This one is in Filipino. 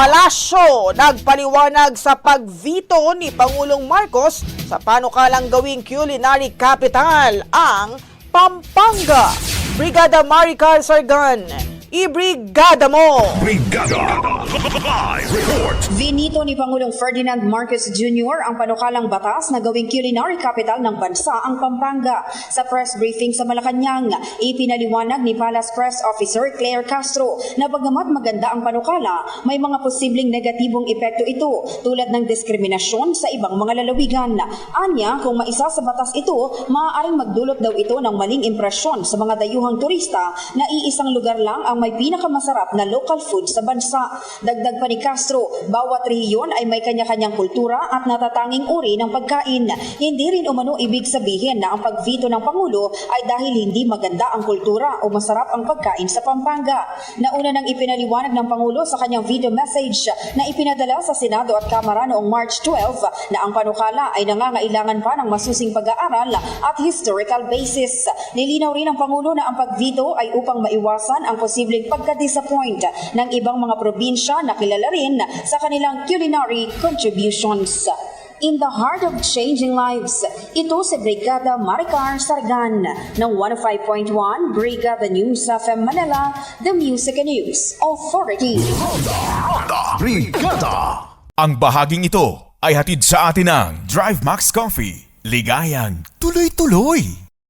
Palasyo nagpaliwanag sa pagvito ni Pangulong Marcos sa panukalang gawing culinary capital ang Pampanga. Brigada Maricar Sargan, ibrigada mo! Brigada Live Report. Vinito ni Pangulong Ferdinand Marcos Jr. ang panukalang batas na gawing culinary capital ng bansa ang Pampanga. Sa press briefing sa Malacanang, ipinaliwanag ni Palace Press Officer Claire Castro na bagamat maganda ang panukala, may mga posibleng negatibong epekto ito tulad ng diskriminasyon sa ibang mga lalawigan. Anya, kung maisa sa batas ito, maaaring magdulot daw ito ng maling impresyon sa mga dayuhang turista na iisang lugar lang ang may pinakamasarap na local food sa bansa. Dagdag pa ni Castro, bawat rehiyon ay may kanya-kanyang kultura at natatanging uri ng pagkain. Hindi rin umano ibig sabihin na ang pagvito ng Pangulo ay dahil hindi maganda ang kultura o masarap ang pagkain sa Pampanga. Nauna nang ipinaliwanag ng Pangulo sa kanyang video message na ipinadala sa Senado at Kamara noong March 12 na ang panukala ay nangangailangan pa ng masusing pag-aaral at historical basis. Nilinaw rin ng Pangulo na ang pagvito ay upang maiwasan ang posibleng pagka-disappoint ng ibang mga probinsya na kilala rin sa kanilang culinary contributions. In the heart of changing lives, ito si Brigada Maricar Sargan ng 105.1 Brigada News FM Manila, the Music and News Authority. Brigada. Ang bahaging ito ay hatid sa atin ng Drive Max Coffee. Ligayang tuloy-tuloy.